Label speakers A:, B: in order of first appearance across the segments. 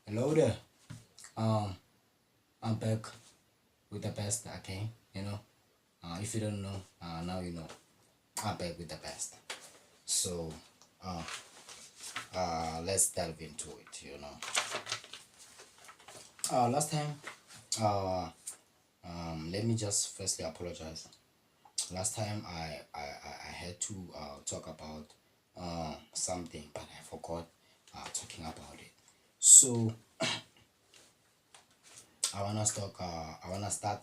A: Hello there. Um, I'm back with the best. Okay, if you don't know, now you know. I'm back with the best. So, uh, let's delve into it. Last time, uh, let me just firstly apologize. Last time I had to talk about something, but I forgot talking about it. So I wanna start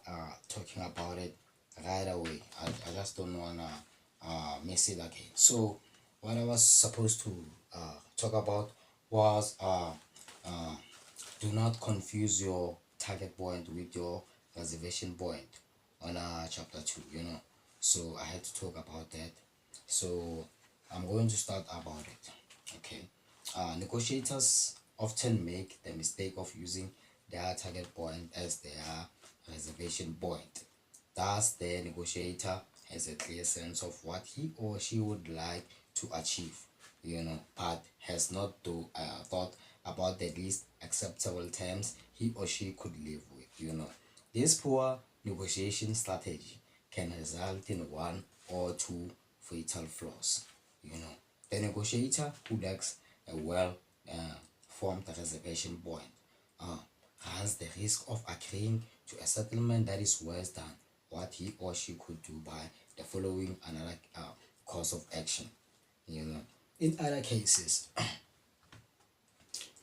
A: talking about it right away. I just don't wanna miss it again. So what I was supposed to talk about was do not confuse your target point with your reservation point on chapter 2. So I had to talk about that. So I'm going to start about it. Okay. Negotiators often make the mistake of using their target point as their reservation point. Thus, the negotiator has a clear sense of what he or she would like to achieve, but has not thought about the least acceptable terms he or she could live with. This poor negotiation strategy can result in one or two fatal flaws. The negotiator who lacks a well formed reservation point uh, runs the risk of agreeing to a settlement that is worse than what he or she could do by the following another course of action. In other cases,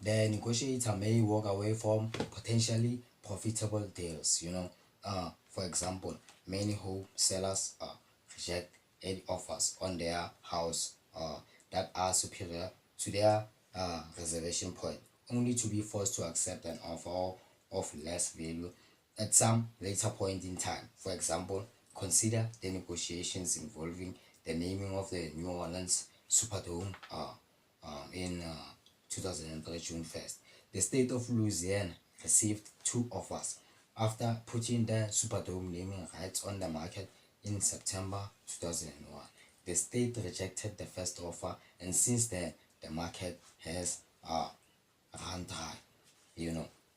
A: the negotiator may walk away from potentially profitable deals. For example, many home sellers reject any offers on their house that are superior to their reservation point, only to be forced to accept an offer of less value at some later point in time. For example, consider the negotiations involving the naming of the New Orleans Superdome in 2003 June 1st. The state of Louisiana received two offers after putting the Superdome naming rights on the market in September 2001. The state rejected the first offer, and since then the market has run dry.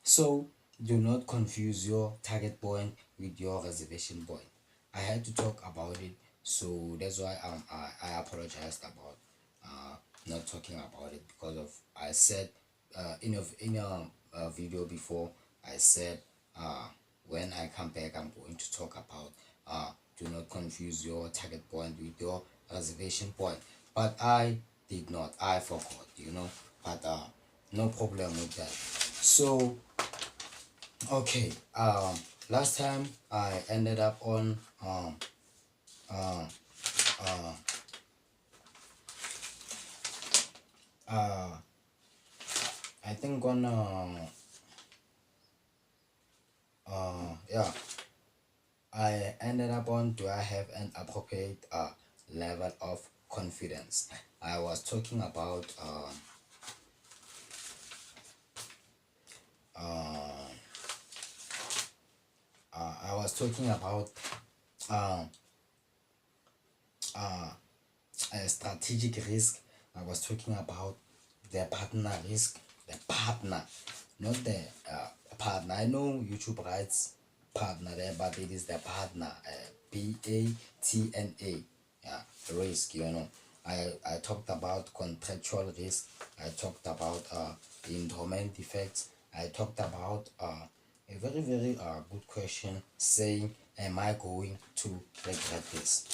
A: So do not confuse your target point with your reservation point. I had to talk about it, so that's why I apologized about not talking about it, because of I said in a video before, I said when I come back I'm going to talk about do not confuse your target point with your reservation point, but I did not, I forgot, but no problem with that. So okay, last time I ended up on I think on yeah, I ended up on do I have an appropriate level of confidence. I was talking about I was talking about a strategic risk. I was talking about the partner risk, the partner, not the partner. I know YouTube writes partner there, but it is the partner, PATNA, yeah, risk. I talked about contractual risk. I talked about endowment defects. I talked about a very very good question saying, am I going to regret this?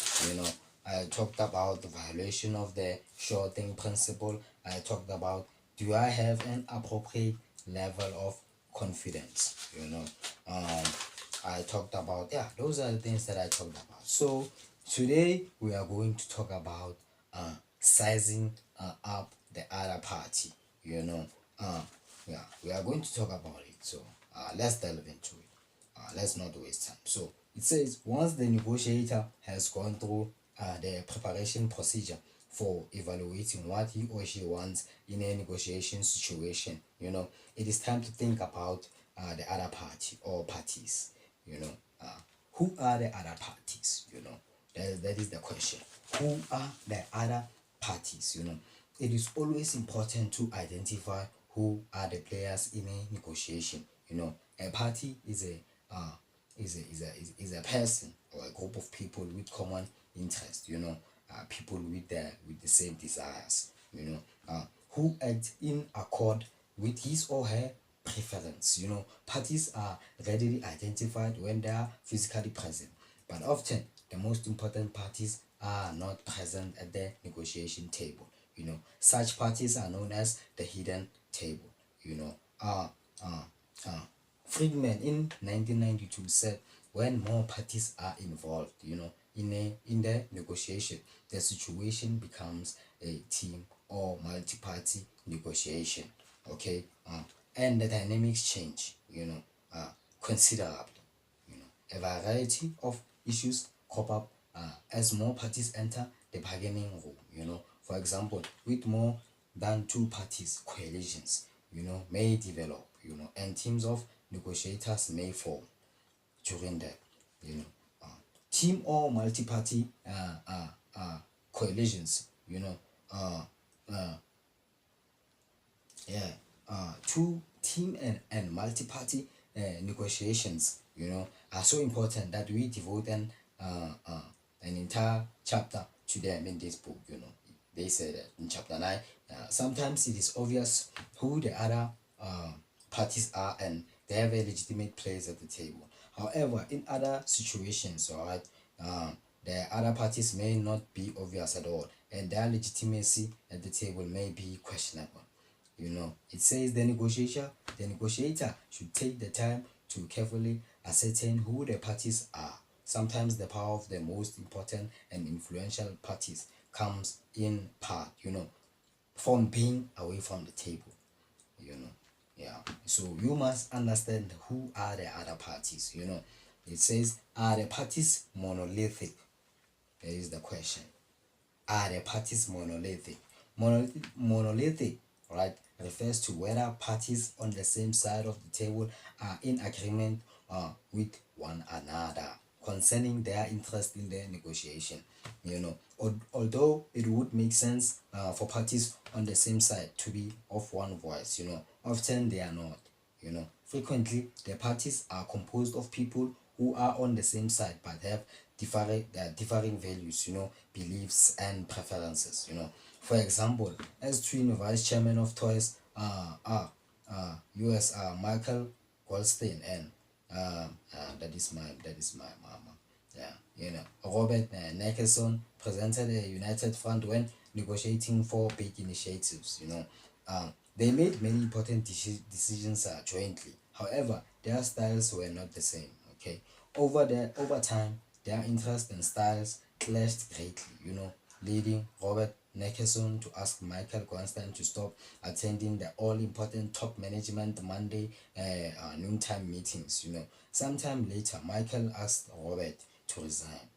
A: I talked about the violation of the sure thing principle. I talked about, do I have an appropriate level of confidence? I talked about, yeah, those are the things that I talked about. So today we are going to talk about sizing up the other party. uh, yeah, we are going to talk about it. So let's delve into it. Let's not waste time. So it says, once the negotiator has gone through the preparation procedure for evaluating what he or she wants in a negotiation situation, it is time to think about the other party or parties. Who are the other parties? That is the question. Who are the other parties? It is always important to identify who are the players in a negotiation. A party is a person or a group of people with common interest. People with the same desires. Who act in accord with his or her preference. Parties are readily identified when they are physically present, but often the most important parties are not present at the negotiation table. Such parties are known as the hidden table. You know, uh, uh, uh, Friedman in 1992 said when more parties are involved, in the negotiation, the situation becomes a team or multi-party negotiation. Okay, and the dynamics change. Considerably. A variety of issues crop up as more parties enter the bargaining room. For example, with more than two parties, coalitions, may develop, and teams of negotiators may form during that, you know, uh, team or multi-party coalitions, uh, uh, yeah, two team and multi-party negotiations, are so important that we devote an entire chapter to them in this book. They say that in chapter 9, sometimes it is obvious who the other parties are and they have a legitimate place at the table. However, in other situations, all right, the other parties may not be obvious at all, and their legitimacy at the table may be questionable. It says the negotiator should take the time to carefully ascertain who the parties are. Sometimes the power of the most important and influential parties comes in part, from being away from the table. you know yeah, so you must understand who are the other parties. It says, are the parties monolithic? There is the question. Are the parties monolithic? Monolithic, right, refers to whether parties on the same side of the table are in agreement with one another concerning their interest in the negotiation. Although it would make sense for parties on the same side to be of one voice, often they are not. Frequently the parties are composed of people who are on the same side but have differing values, beliefs and preferences. For example, as twin vice chairman of Toys US Michael Goldstein and that is my mama. Yeah, Robert Nicholson presented a united front when negotiating for big initiatives. They made many important decisions jointly. However, their styles were not the same. Okay, over time, their interests and styles clashed greatly. Leading Robert Nicholson to ask Michael Constant to stop attending the all-important top management Monday noontime meetings. Sometime later, Michael asked Robert to resign.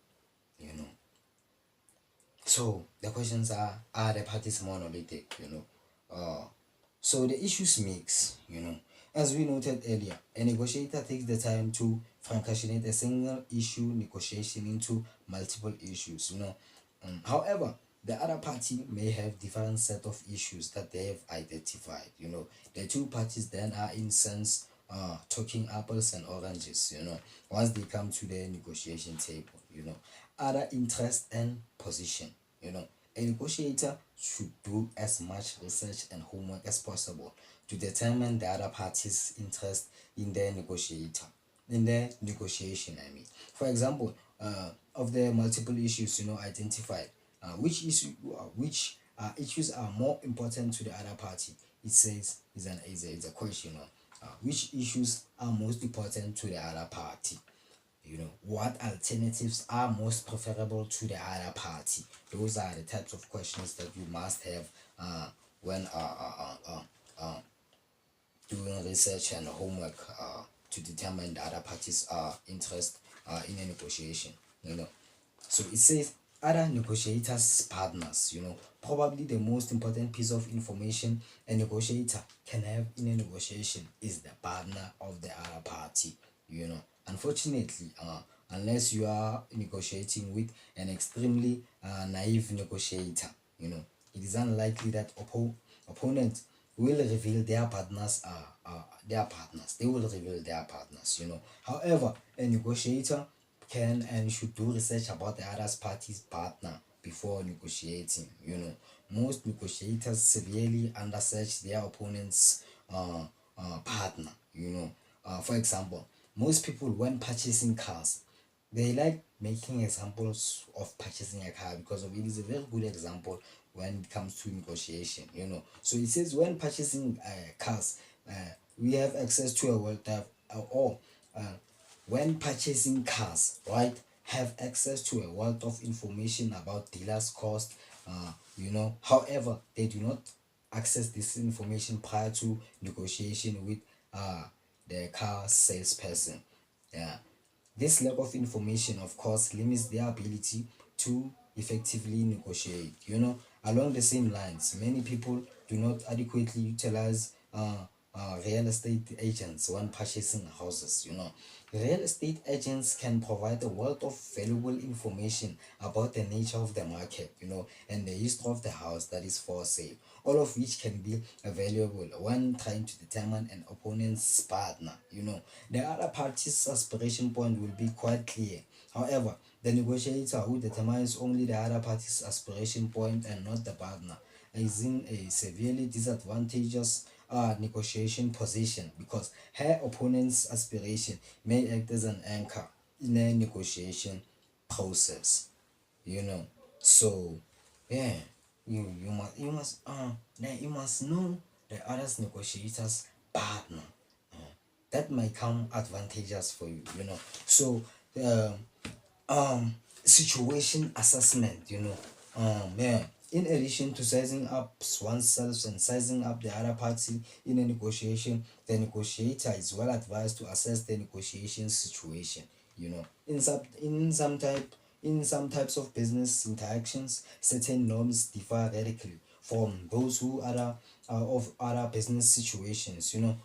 A: You know. So the questions are the parties monolithic? So the issues mix. As we noted earlier, a negotiator takes the time to fractionate a single issue negotiation into multiple issues. However, the other party may have different set of issues that they have identified. The two parties then are in sense talking apples and oranges. Once they come to the negotiation table. Other interest and position. A negotiator should do as much research and homework as possible to determine the other party's interest in the negotiation. For example, of the multiple issues identified, which issues are more important to the other party. It says is a question. Which issues are most important to the other party? What alternatives are most preferable to the other party? Those are the types of questions that you must have when doing research and homework to determine the other party's interest in a negotiation. So it says other negotiators partners. Probably the most important piece of information a negotiator can have in a negotiation is the partner of the other party. Unfortunately, unless you are negotiating with an extremely naive negotiator, it is unlikely that opponent will reveal their partners. They will reveal their partners, you know. However, a negotiator can and should do research about the other party's partner before negotiating, you know. Most negotiators severely undersearch their opponent's partner, you know. For example, most people when purchasing cars, they like making examples of purchasing a car because of it is a very good example when it comes to negotiation, you know. So it says when purchasing cars, we have access to a world of or uh, when purchasing cars, right, have access to a wealth of information about dealers cost, you know. However, they do not access this information prior to negotiation with the car salesperson. Yeah, this lack of information, of course, limits their ability to effectively negotiate. You know, along the same lines, many people do not adequately utilize real estate agents when purchasing houses. You know, real estate agents can provide a wealth of valuable information about the nature of the market, you know, and the history of the house that is for sale, all of which can be valuable when trying to determine an opponent's partner. You know, the other party's aspiration point will be quite clear. However, the negotiator who determines only the other party's aspiration point and not the partner is in a severely disadvantageous negotiation position because her opponent's aspiration may act as an anchor in a negotiation process, you know. So yeah, you must know the other's negotiators partner. That might come advantageous for you, you know. So um um situation assessment, you know. Yeah, in addition to sizing up oneself and sizing up the other party in a negotiation, the negotiator is well advised to assess the negotiation situation, you know. In some types of business interactions, certain norms differ radically from those who other of other business situations, you know.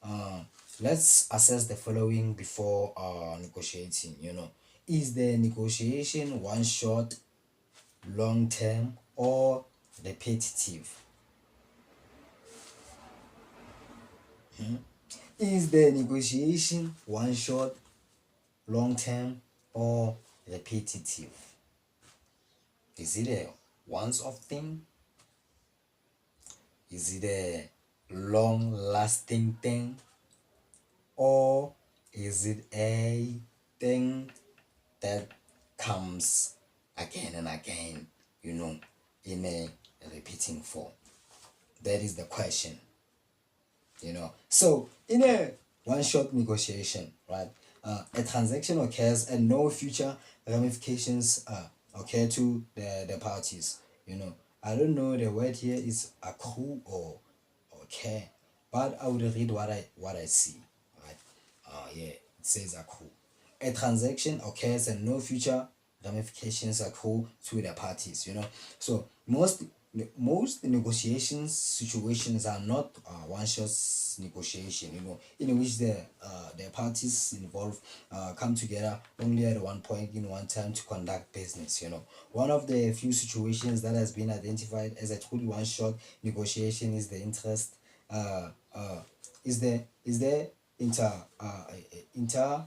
A: Uh, let's assess the following before negotiating, you know. Is the negotiation one shot, long term, or repetitive? Is the negotiation one shot, long term, or repetitive? Is it a once off thing? Is it a long lasting thing? Or is it a thing that comes again and again, you know, in a repeating form? That is the question, you know. So in a one shot negotiation, right, a transaction occurs and no future ramifications occur to the parties, you know. I don't know, the word here is accrue or care, but I would read what I see, right. Yeah, it says accrue. A transaction occurs and no future ramifications accrue to the parties, you know. So most negotiations situations are not one shot negotiation, you know, in which the parties involved come together only at one point in one time to conduct business, you know. One of the few situations that has been identified as a truly one shot negotiation is the interest is the inter inter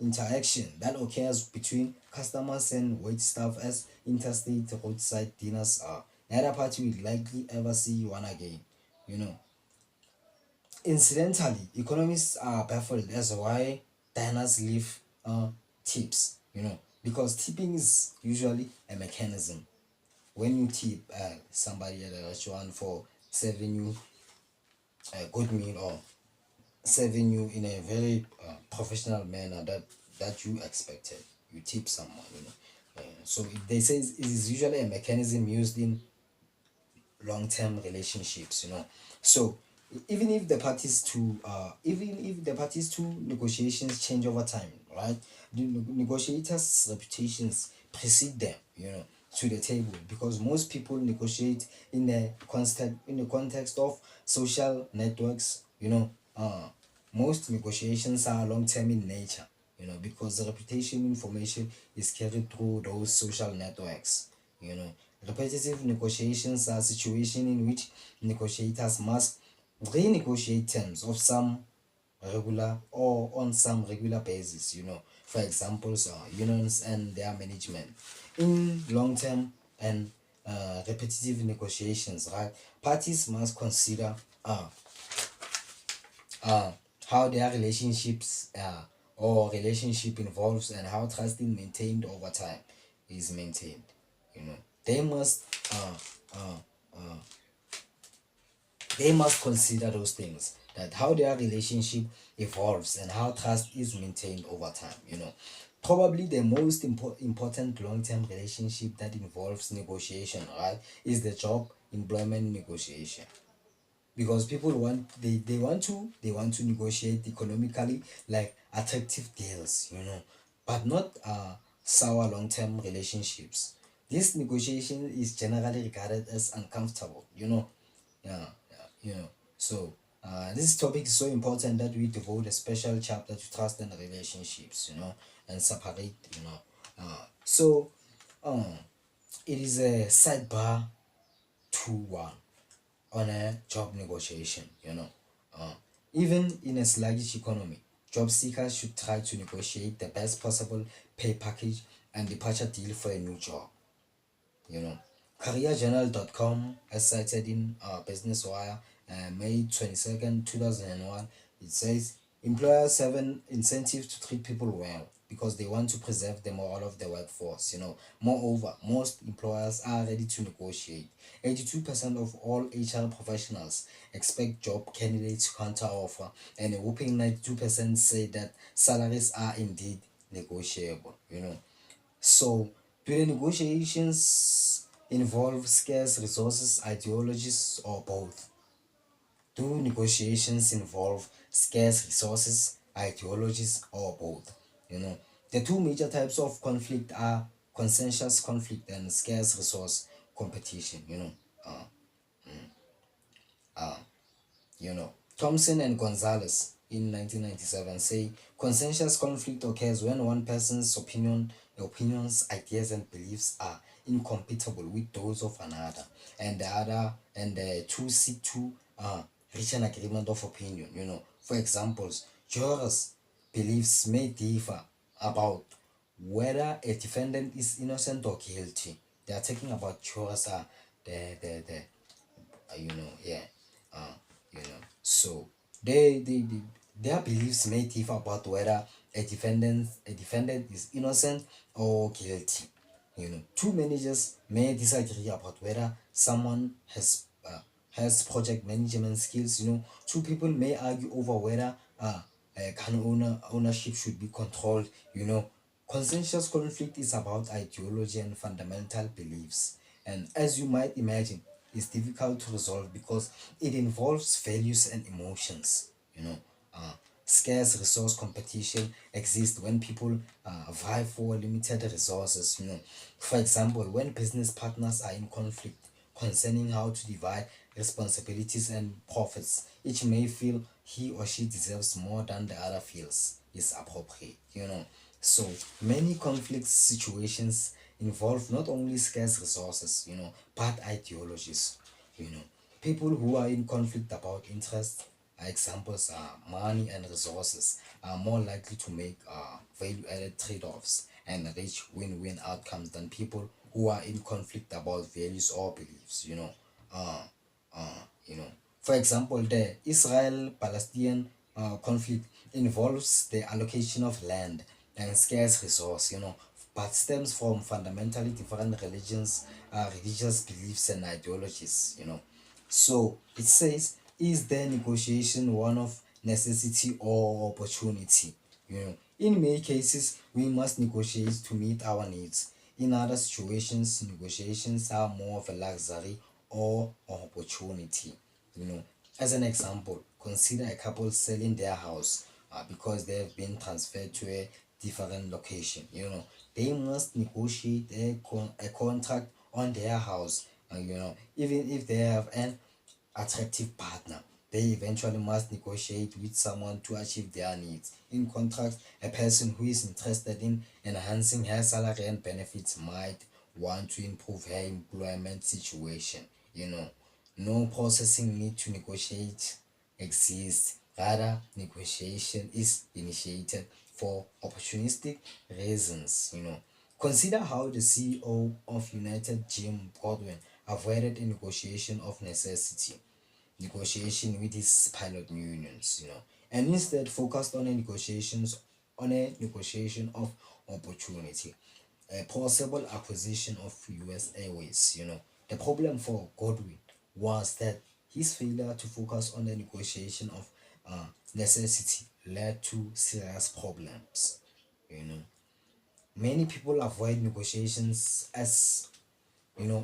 A: interaction that occurs between customers and wait staff as interstate roadside dinners are. Neither party will likely ever see one again, you know. Incidentally, economists are baffled as to why diners leave tips, you know, because tipping is usually a mechanism. When you tip somebody at a restaurant for serving you a good meal or serving you in a very professional manner that you expected, you tip someone, you know. So they say it is usually a mechanism used in long-term relationships, you know. So even if the parties to negotiations change over time, right, the negotiators reputations precede them, you know, to the table because most people negotiate in the context of social networks, you know. Most negotiations are long-term in nature, you know, because the reputation information is carried through those social networks, you know. Repetitive negotiations are situations in which negotiators must renegotiate terms of some regular or on some regular basis, for examples, unions and their management. In long-term and repetitive negotiations, right, parties must consider uh, how their relationships or relationship involves and how trust is maintained over time is maintained. You know, they must uh, uh, uh, they must consider those things, that how their relationship evolves and how trust is maintained over time. Probably the most important long-term relationship that involves negotiation, right, is the job employment negotiation, because people they want to negotiate economically, like attractive deals, but not sour long-term relationships. This negotiation is generally regarded as uncomfortable, yeah, so this topic is so important that we devote a special chapter to trust and relationships, and separate, so um it is a sidebar to one on a job negotiation. Uh, Even in a sluggish economy, job seekers should try to negotiate the best possible pay package and departure deal for a new job. you know careerjournal.com, as cited in Business Wire, May 22nd, 2001. It says employers have an incentive to treat people well because they want to preserve the morale of the workforce. Moreover, most employers are ready to negotiate. 82% of all HR professionals expect job candidates to counter offer, and a whopping 92% say that salaries are indeed negotiable. So, do the negotiations involve scarce resources, ideologies, or both? Do negotiations involve scarce resources, ideologies, or both? The two major types of conflict are consensus conflict and scarce resource competition. Uh, Thompson and Gonzalez in 1997 say consensus conflict occurs when one person's opinions, ideas, and beliefs are incompatible with those of another, and the two seek to reach an agreement of opinion. For examples, jurors' beliefs may differ about whether a defendant is innocent or guilty. They are talking about jurors, the yeah, uh so they their beliefs may differ about whether a defendant is innocent or guilty. Two managers may disagree about whether someone has project management skills. Two people may argue over whether ownership should be controlled. Consensus conflict is about ideology and fundamental beliefs, and as you might imagine, it's difficult to resolve because it involves values and emotions. Uh, Scarce resource competition exists when people vie for limited resources. For example, when business partners are in conflict concerning how to divide responsibilities and profits, each may feel he or she deserves more than the other feels is appropriate. So many conflict situations involve not only scarce resources, but ideologies. You know, People who are in conflict about interest, examples are money and resources, are more likely to make value-added trade-offs and reach win-win outcomes than people who are in conflict about values or beliefs. Uh, you know, for example, the Israel-Palestinian conflict involves the allocation of land and scarce resource, but stems from fundamentally different religious beliefs and ideologies. So it says, is the negotiation one of necessity or opportunity? In many cases, we must negotiate to meet our needs. In other situations, negotiations are more of a luxury or an opportunity. You know, as an example, consider a couple selling their house because they have been transferred to a different location. They must negotiate a contract on their house. Even if they have an attractive partner, they eventually must negotiate with someone to achieve their needs. In contrast, a person who is interested in enhancing her salary and benefits might want to improve her employment situation. You know, no processing need to negotiate exists. Rather, negotiation is initiated for opportunistic reasons. Consider how the CEO of United Jim Godwin avoided a negotiation of necessity, negotiation with his pilot unions, and instead focused on a negotiation of opportunity, a possible acquisition of US Airways. The problem for Godwin was that his failure to focus on the negotiation of necessity led to serious problems. You know, many people avoid negotiations as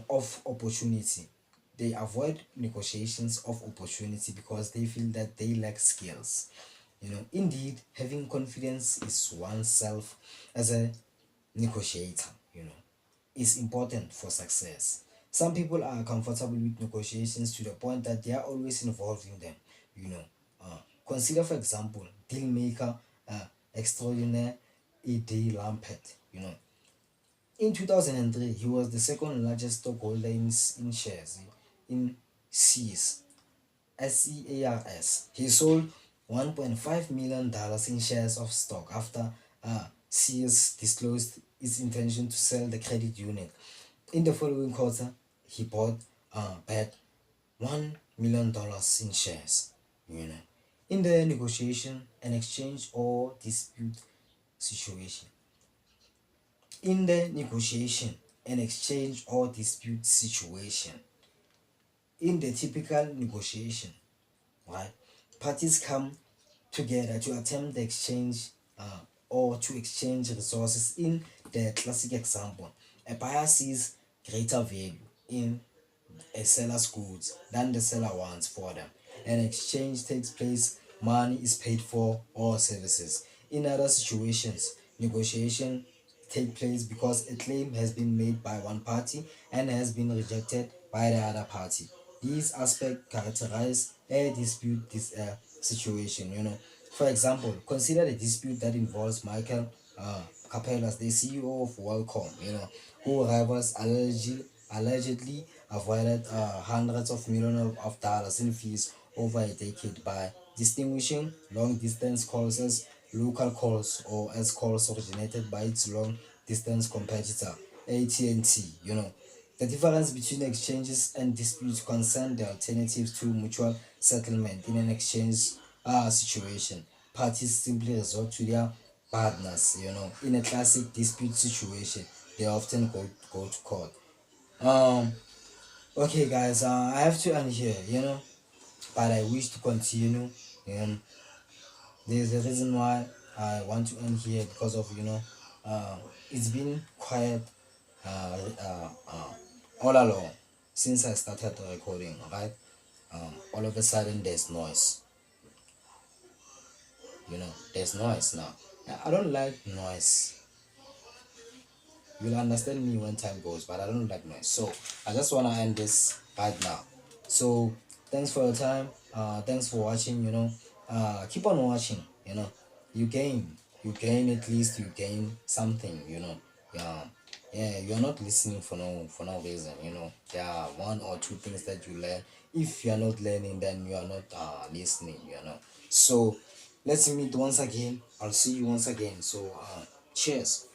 A: of opportunity. They avoid negotiations of opportunity because they feel that they lack skills. Indeed, having confidence is oneself as a negotiator, is important for success. Some people are comfortable with negotiations to the point that they are always involved in them. You know, consider, for example, deal maker extraordinaire E.D. Lampert. In 2003, he was the second largest stockholder in shares in Sears. SEARS. He sold $1.5 million in shares of stock after Sears disclosed its intention to sell the credit unit. In the following quarter, he bought back $1 million in shares. You know, in the negotiation, an exchange or dispute situation. In the negotiation, an exchange or dispute situation. In the typical negotiation, right? Parties come together to attempt the exchange or to exchange resources. In the classic example, a buyer sees greater value in a seller's goods than the seller wants for them. An exchange takes place, money is paid for all services. In other situations, negotiation take place because a claim has been made by one party and has been rejected by the other party. These aspects characterize a dispute situation. For example, consider the dispute that involves Michael Capellas, the CEO of WorldCom, who rivals allegedly avoided hundreds of millions of dollars in fees over a decade by distinguishing long distance calls as local calls or as calls originated by its long distance competitor AT&T. The difference between exchanges and disputes concern the alternatives to mutual settlement. In an exchange situation, parties simply resort to their partners. In a classic dispute situation, they often go to court. um okay, guys, I have to end here, but I wish to continue. um there's a reason why I want to end here because of it's been quiet all along since I started recording, right? All of a sudden there's noise. There's noise now. I don't like noise. You'll understand me when time goes, but I don't like noise. So I just want to end this right now. So thanks for your time. Thanks for watching. Keep on watching. You gain at least, you gain something. Yeah, yeah. You're not listening for no reason. There are one or two things that you learn. If you are not learning, then you are not listening. So let's meet once again. I'll see you once again. So cheers.